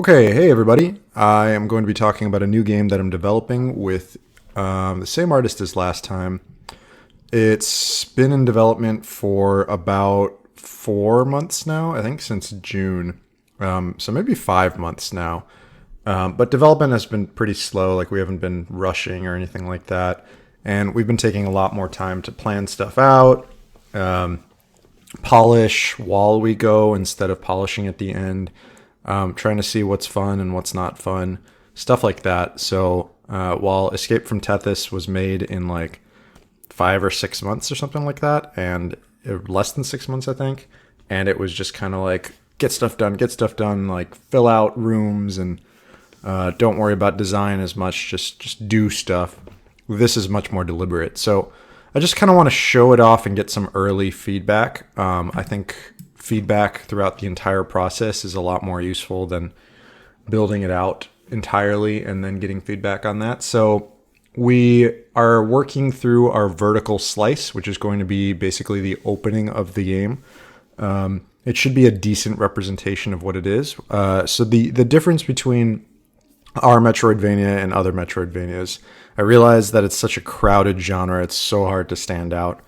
Okay, hey everybody. I am going to be talking about a new game that I'm developing with the same artist as last time. It's been in development for about 4 months now, I think since June. So maybe 5 months now. But development has been pretty slow, like we haven't been rushing or anything like that. And we've been taking a lot more time to plan stuff out, polish while we go instead of polishing at the end, trying to see what's fun and what's not fun, stuff like that. So while Escape from Tethys was made in like 5 or 6 months or something like that, and less than 6 months, I think, and it was just kind of like get stuff done, like fill out rooms and don't worry about design as much, just do stuff. This is much more deliberate. So I just kind of want to show it off and get some early feedback. I think feedback throughout the entire process is a lot more useful than building it out entirely and then getting feedback on that. So we are working through our vertical slice, which is going to be basically the opening of the game. It should be a decent representation of what it is. So the difference between our Metroidvania and other Metroidvanias, I realize that it's such a crowded genre. It's so hard to stand out.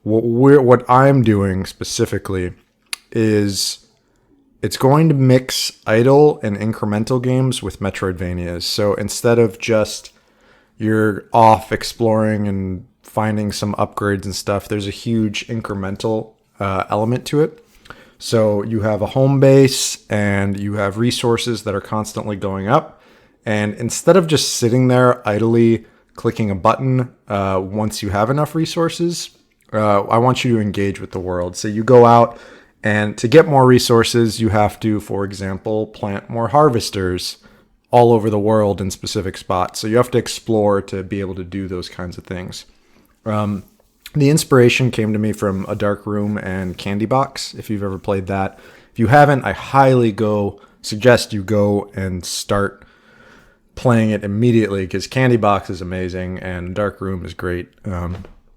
What I'm doing specifically is it's going to mix idle and incremental games with Metroidvanias. So instead of just you're off exploring and finding some upgrades and stuff, there's a huge incremental element to it. So you have a home base and you have resources that are constantly going up. And instead of just sitting there idly clicking a button once you have enough resources, I want you to engage with the world. So you go out, and to get more resources, you have to, for example, plant more harvesters all over the world in specific spots. So you have to explore to be able to do those kinds of things. The inspiration came to me from A Dark Room and Candy Box, if you've ever played that. If you haven't, I highly suggest you go and start playing it immediately, because Candy Box is amazing and Dark Room is great.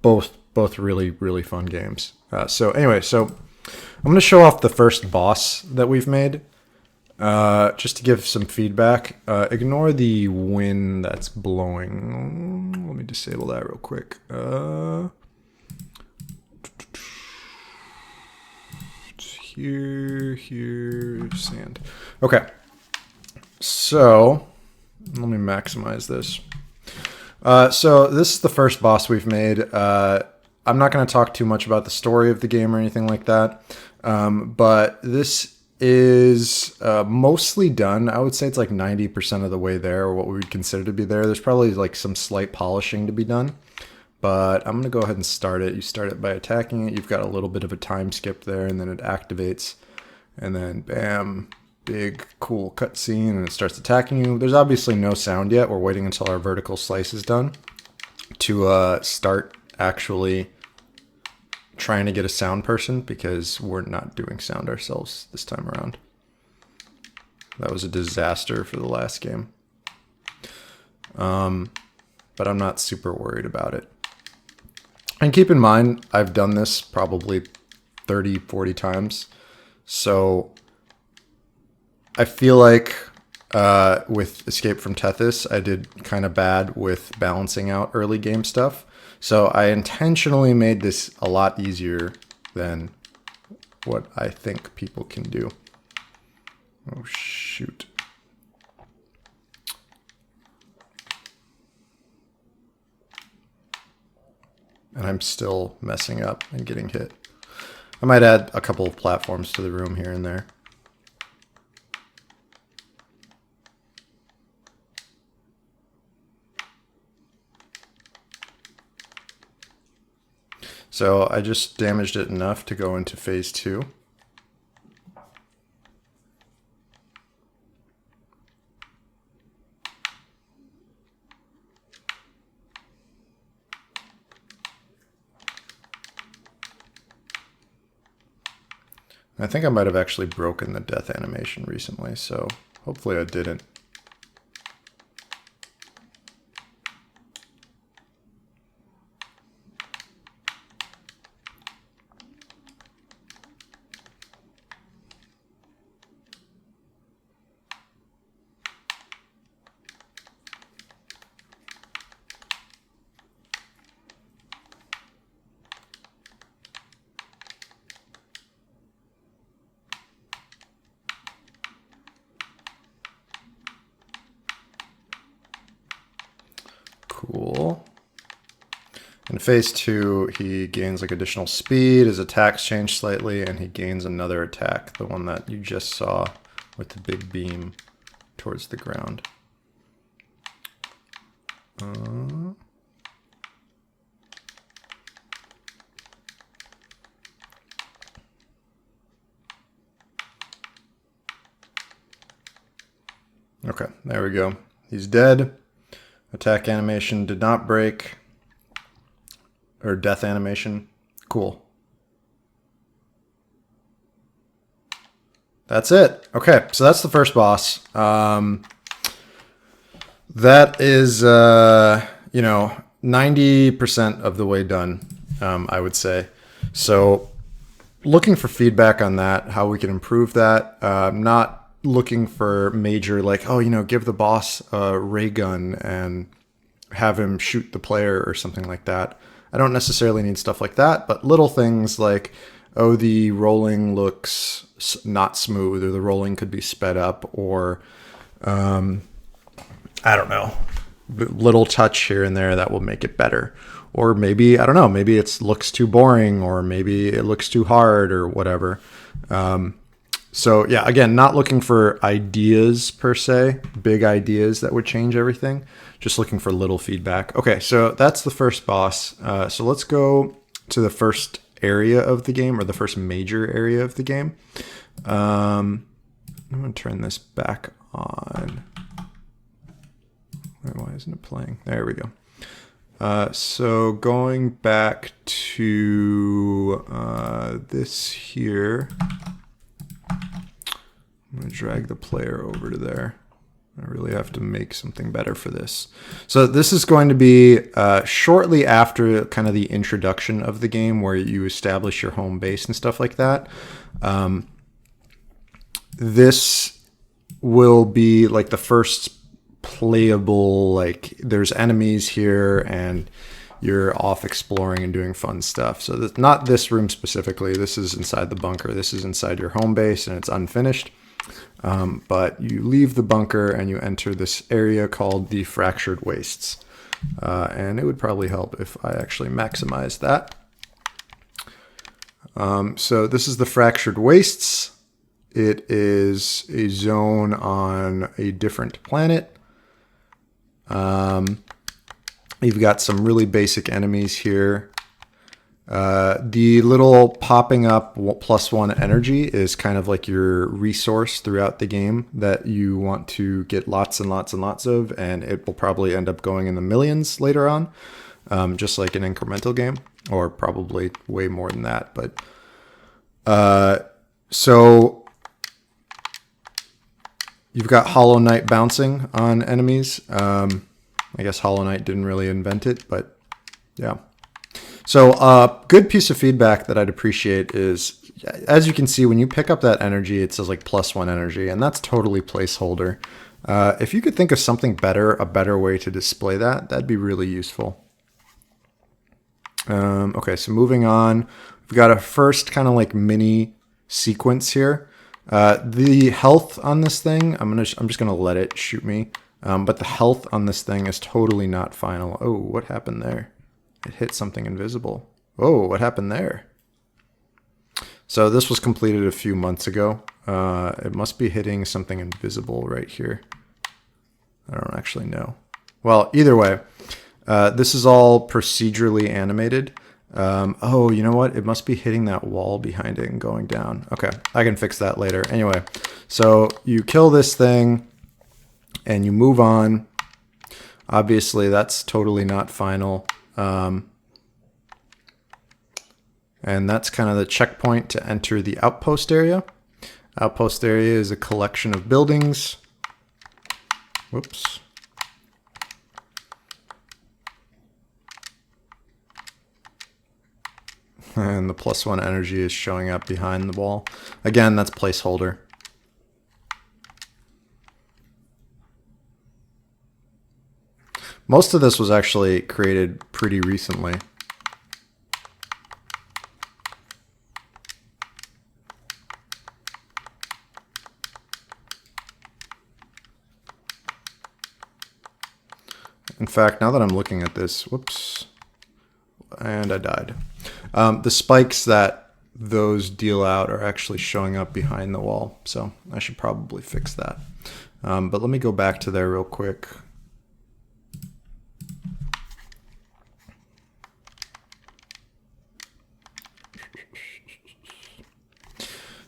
Both really fun games. So I'm going to show off the first boss that we've made, just to give some feedback. Ignore the wind that's blowing. Let me disable that real quick. Here, sand. Okay, so let me maximize this. So this is the first boss we've made. I'm not going to talk too much about the story of the game or anything like that, but this is mostly done. I would say it's like 90% of the way there, or what we would consider to be there. There's probably like some slight polishing to be done, but I'm going to go ahead and start it. You start it by attacking it. You've got a little bit of a time skip there, and then it activates, and then bam, big cool cutscene, and it starts attacking you. There's obviously no sound yet. We're waiting until our vertical slice is done to start actually trying to get a sound person, because we're not doing sound ourselves this time around. That was a disaster for the last game. But I'm not super worried about it. And keep in mind, I've done this probably 30, 40 times. So I feel like with Escape from Tethys, I did kind of bad with balancing out early game stuff. So I intentionally made this a lot easier than what I think people can do. Oh, shoot. And I'm still messing up and getting hit. I might add a couple of platforms to the room here and there. So I just damaged it enough to go into phase 2. I think I might have actually broken the death animation recently, so hopefully I didn't. Cool. In phase 2, he gains like additional speed, his attacks change slightly, and he gains another attack, the one that you just saw with the big beam towards the ground. Okay, there we go. He's dead. Attack animation did not break. Or death animation. Cool. That's it. Okay, so that's the first boss. That is, 90% of the way done, I would say. So looking for feedback on that, how we can improve that. Not looking for major, like, give the boss a ray gun and have him shoot the player or something like that. I don't necessarily need stuff like that, but little things like, the rolling looks not smooth, or the rolling could be sped up, or I don't know, little touch here and there that will make it better. Or maybe, I don't know, maybe it looks too boring, or maybe it looks too hard, or whatever. So yeah, again, not looking for ideas per se, big ideas that would change everything. Just looking for little feedback. Okay, so that's the first boss. So let's go to the first area of the game, or the first major area of the game. I'm going to turn this back on. Why isn't it playing? There we go. So going back to this here. I'm going to drag the player over to there. I really have to make something better for this. So this is going to be shortly after kind of the introduction of the game, where you establish your home base and stuff like that. This will be like the first playable, like there's enemies here and you're off exploring and doing fun stuff. So that's not this room specifically. This is inside the bunker. This is inside your home base and it's unfinished. But you leave the bunker and you enter this area called the Fractured Wastes. And it would probably help if I actually maximize that. So this is the Fractured Wastes. It is a zone on a different planet. You've got some really basic enemies here. The little popping up +1 energy is kind of like your resource throughout the game that you want to get lots and lots and lots of, and it will probably end up going in the millions later on, just like an incremental game, or probably way more than that. But so you've got Hollow Knight bouncing on enemies. I guess Hollow Knight didn't really invent it, but yeah. So a good piece of feedback that I'd appreciate is, as you can see, when you pick up that energy, it says like +1 energy, and that's totally placeholder. If you could think of something better, a better way to display that, that'd be really useful. Okay, so moving on, we've got a first kind of like mini sequence here. The health on this thing, I'm just gonna let it shoot me. But the health on this thing is totally not final. Oh, what happened there? It hit something invisible. Oh, what happened there? So this was completed a few months ago. It must be hitting something invisible right here. I don't actually know. Well, either way, this is all procedurally animated. Oh, you know what? It must be hitting that wall behind it and going down. Okay, I can fix that later. Anyway, so you kill this thing and you move on. Obviously, that's totally not final. And that's kind of the checkpoint to enter the outpost area. Outpost area is a collection of buildings. Whoops. And the +1 energy is showing up behind the wall. Again, that's placeholder. Most of this was actually created pretty recently. In fact, now that I'm looking at this, whoops, and I died. The spikes that those deal out are actually showing up behind the wall, so I should probably fix that. But let me go back to there real quick.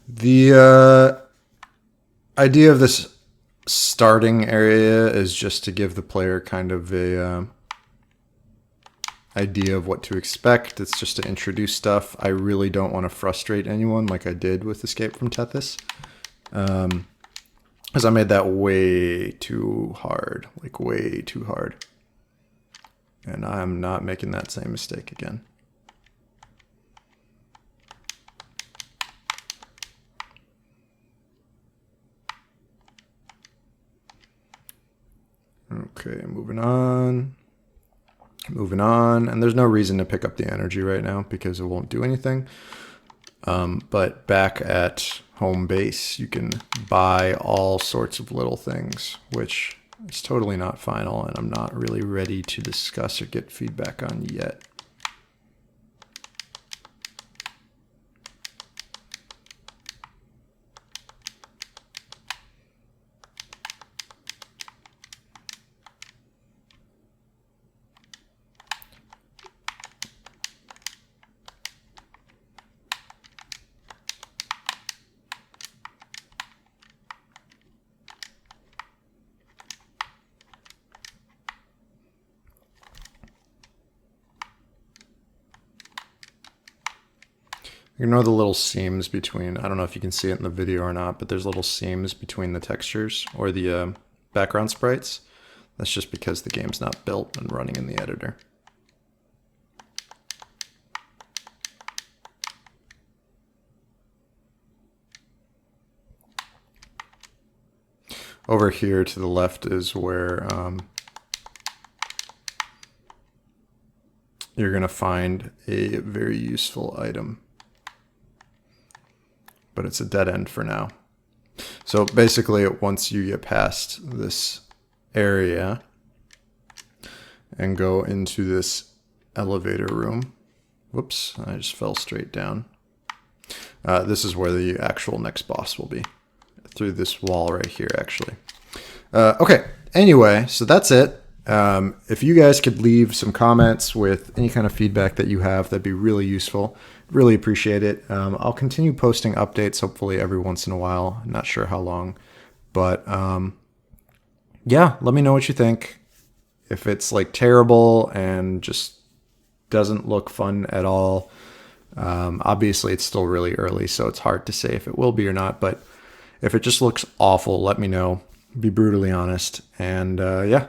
The idea of this starting area is just to give the player kind of a idea of what to expect. It's just to introduce stuff. I really don't want to frustrate anyone like I did with Escape from Tethys, because I made that way too hard, like way too hard. And I'm not making that same mistake again. Okay, moving on. Moving on. And there's no reason to pick up the energy right now because it won't do anything. But back at home base, you can buy all sorts of little things, which is totally not final, and I'm not really ready to discuss or get feedback on yet. Ignore the little seams between, I don't know if you can see it in the video or not, but there's little seams between the textures or the background sprites. That's just because the game's not built and running in the editor. Over here to the left is where you're going to find a very useful item. But it's a dead end for now. So basically, once you get past this area and go into this elevator room, whoops, I just fell straight down. This is where the actual next boss will be, through this wall right here, actually. Okay, anyway, so that's it. If you guys could leave some comments with any kind of feedback that you have, that'd be really useful. Really appreciate it. I'll continue posting updates, hopefully every once in a while. I'm not sure how long, but yeah, let me know what you think. If it's like terrible and just doesn't look fun at all, obviously it's still really early, so it's hard to say if it will be or not. But if it just looks awful, let me know. Be brutally honest. And yeah,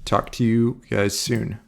talk to you guys soon.